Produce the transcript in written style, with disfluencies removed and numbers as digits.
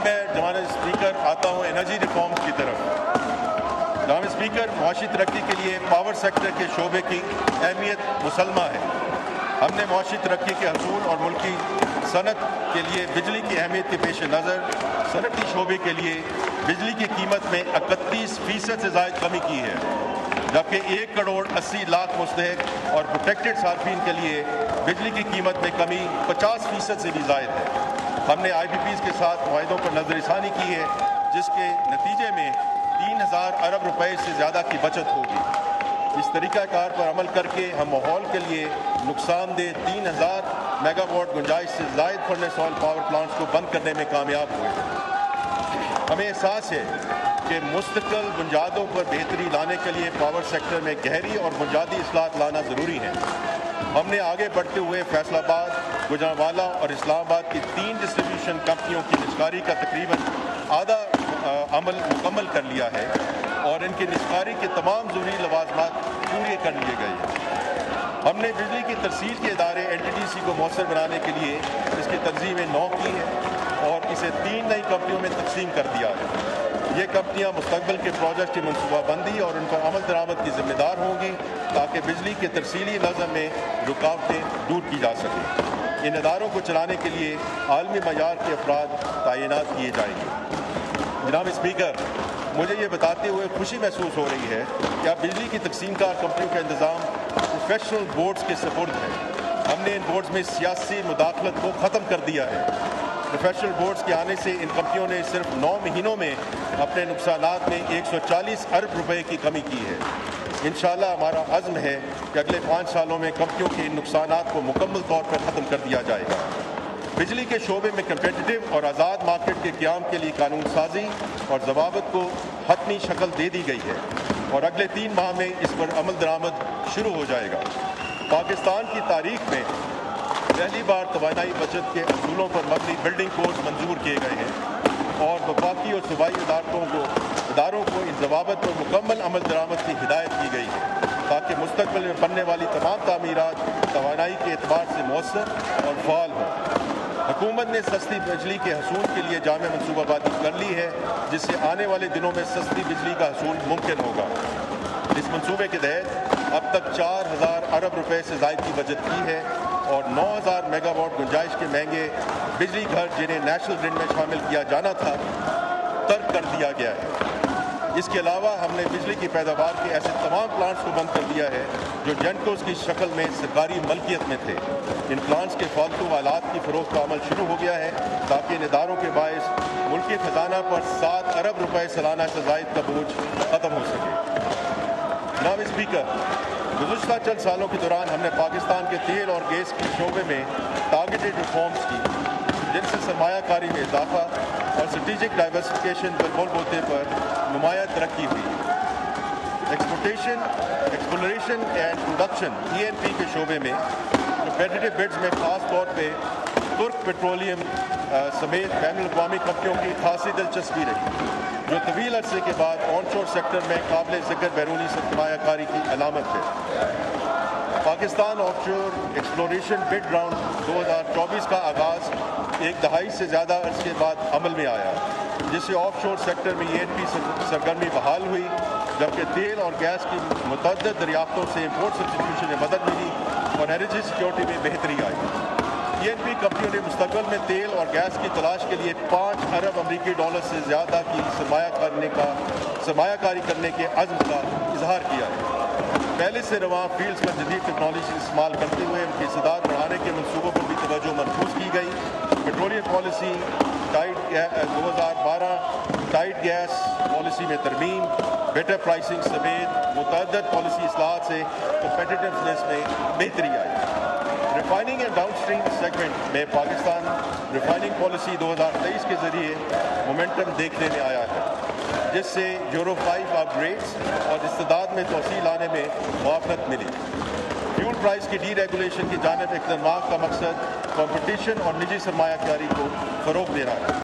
میں جناب اسپیکر آتا ہوں انرجی ریفارمز کی طرف۔ جناب اسپیکر، معاشی ترقی کے لیے پاور سیکٹر کے شعبے کی اہمیت مسلمہ ہے۔ ہم نے معاشی ترقی کے حصول اور ملکی صنعت کے لیے بجلی کی اہمیت کے پیش نظر صنعتی شعبے کے لیے بجلی کی قیمت میں 31% سے زائد کمی کی ہے، جبکہ 1,80,00,000 مستحق اور پروٹیکٹڈ صارفین کے لیے بجلی کی قیمت میں کمی 50% سے بھی زائد ہے۔ ہم نے آئی پی پیز کے ساتھ معاہدوں پر نظر ثانی کی ہے، جس کے نتیجے میں 3,000 ارب روپے سے زیادہ کی بچت ہوگی۔ اس طریقہ کار پر عمل کر کے ہم ماحول کے لیے نقصان دہ 3,000 میگا واٹ گنجائش سے زائد فرنس آئل پاور پلانٹس کو بند کرنے میں کامیاب ہوئے۔ ہمیں احساس ہے کہ مستقل بنیادوں پر بہتری لانے کے لیے پاور سیکٹر میں گہری اور بنیادی اصلاحات لانا ضروری ہے۔ ہم نے آگے بڑھتے ہوئے فیصل آباد، گوجرانوالا اور اسلام آباد کی 3 ڈسٹریبیوشن کمپنیوں کی نجکاری کا تقریباً آدھا عمل مکمل کر لیا ہے اور ان کی نجکاری کے تمام ضروری لوازمات پورے کر لیے گئے ہیں۔ ہم نے بجلی کی ترسیل کے ادارے NTDC کو مؤثر بنانے کے لیے اس کی تنظیم نو کی ہے اور اسے 3 نئی کمپنیوں میں تقسیم کر دیا ہے۔ یہ کمپنیاں مستقبل کے پروجیکٹ کی منصوبہ بندی اور ان پر عمل درآمد کی ذمہ دار ہوں گی تاکہ بجلی کے ترسیلی نظم میں رکاوٹیں دور کی جا سکیں۔ ان اداروں کو چلانے کے لیے عالمی معیار کے افراد تعینات کیے جائیں گے۔ جناب اسپیکر، مجھے یہ بتاتے ہوئے خوشی محسوس ہو رہی ہے کہ اب بجلی کی تقسیم کار کمپنیوں کا انتظام پروفیشنل بورڈز کے سپرد ہے۔ ہم نے ان بورڈز میں سیاسی مداخلت کو ختم کر دیا ہے۔ پروفیشنل بورڈز کے آنے سے ان کمپنیوں نے صرف 9 مہینوں میں اپنے نقصانات میں 140 ارب روپے کی کمی کی ہے۔ انشاءاللہ ہمارا عزم ہے کہ اگلے 5 سالوں میں کمپنیوں کے ان نقصانات کو مکمل طور پر ختم کر دیا جائے گا۔ بجلی کے شعبے میں کمپیٹیٹو اور آزاد مارکیٹ کے قیام کے لیے قانون سازی اور ضوابط کو حتمی شکل دے دی گئی ہے اور اگلے 3 ماہ میں اس پر عمل درآمد شروع ہو جائے گا۔ پاکستان کی تاریخ میں پہلی بار توانائی بچت کے اصولوں پر مبنی بلڈنگ کوڈز منظور کیے گئے ہیں اور وفاقی اور صوبائی اداروں کو ان ضوابط پر مکمل عمل درآمد کی ہدایت کی گئی ہے تاکہ مستقبل میں بننے والی تمام تعمیرات توانائی کے اعتبار سے مؤثر اور فعال ہوں۔ حکومت نے سستی بجلی کے حصول کے لیے جامع منصوبہ بندی کر لی ہے، جس سے آنے والے دنوں میں سستی بجلی کا حصول ممکن ہوگا۔ اس منصوبے کے تحت اب تک 4,000 ارب روپے سے زائد کی بچت کی ہے اور 9,000 میگا واٹ گنجائش کے مہنگے بجلی گھر جنہیں نیشنل گرڈ میں شامل کیا جانا تھا ترک کر دیا گیا ہے۔ اس کے علاوہ ہم نے بجلی کی پیداوار کے ایسے تمام پلانٹس کو بند کر دیا ہے جو جنکوز کی شکل میں سرکاری ملکیت میں تھے۔ ان پلانٹس کے فالتو آلات کی فروخت کا عمل شروع ہو گیا ہے تاکہ ان اداروں کے باعث ملکی خزانہ پر 7 ارب روپے سالانہ سے زائد کا بوجھ ختم ہو سکے۔ جناب اسپیکر، گزشتہ چند سالوں کے دوران ہم نے پاکستان کے تیل اور گیس کے شعبے میں ٹارگیٹڈ ریفارمز کی، جن سے سرمایہ کاری میں اضافہ اور اسٹریٹجک ڈائیورسفیکیشن پر بول بوتے پر نمایاں ترقی ہوئی۔ ایکسپلوریشن اینڈ پروڈکشن ENP کے شعبے میں کمپیٹیٹو بڈز میں خاص طور پہ ترک پیٹرولیم سمیت بین الاقوامی کمپنیوں کی خاصی دلچسپی رہی، جو طویل عرصے کے بعد آن شور سیکٹر میں قابل ذکر بیرونی سرمایہ کاری کی علامت ہے۔ پاکستان آف شور ایکسپلوریشن بڈ راؤنڈ 2024 کا آغاز 1 دہائی سے زیادہ عرصے بعد عمل میں آیا، جس سے آف شور سیکٹر میں ENP سرگرمی بحال ہوئی، جبکہ تیل اور گیس کی متعدد دریافتوں سے امپورٹ سبسٹیٹیوشن میں مدد ملی اور انرجی سیکیورٹی میں بہتری آئی۔ ENP کمپنیوں نے مستقبل میں تیل اور گیس کی تلاش کے لیے 5 ارب امریکی ڈالر سے زیادہ کی سرمایہ کاری کرنے کے عزم کا اظہار کیا ہے۔ پہلے سے رواں فیلڈز پر جدید ٹیکنالوجی استعمال کرتے ہوئے ان کی استعداد بڑھانے کے منصوبوں پر بھی توجہ مرکوز کی گئی۔ Petroleum policy 2012 tight gas policy میں ترمیم، بیٹر پرائسنگ سمیت متعدد پالیسی اصلاحات سے کمپیٹیٹیونیس میں بہتری آئی۔ Refining and down stream segment میں پاکستان ریفائننگ پالیسی 2023 کے ذریعے مومنٹم دیکھنے میں آیا ہے، جس سے یورو 5 اپ گریڈز اور استعداد میں توسیع لانے میں موافقت ملی۔ فیول پرائز کی ڈی ریگولیشن کی جانب اقدامات کا مقصد کمپٹیشن اور نجی سرمایہ کاری کو فروغ دینا ہے۔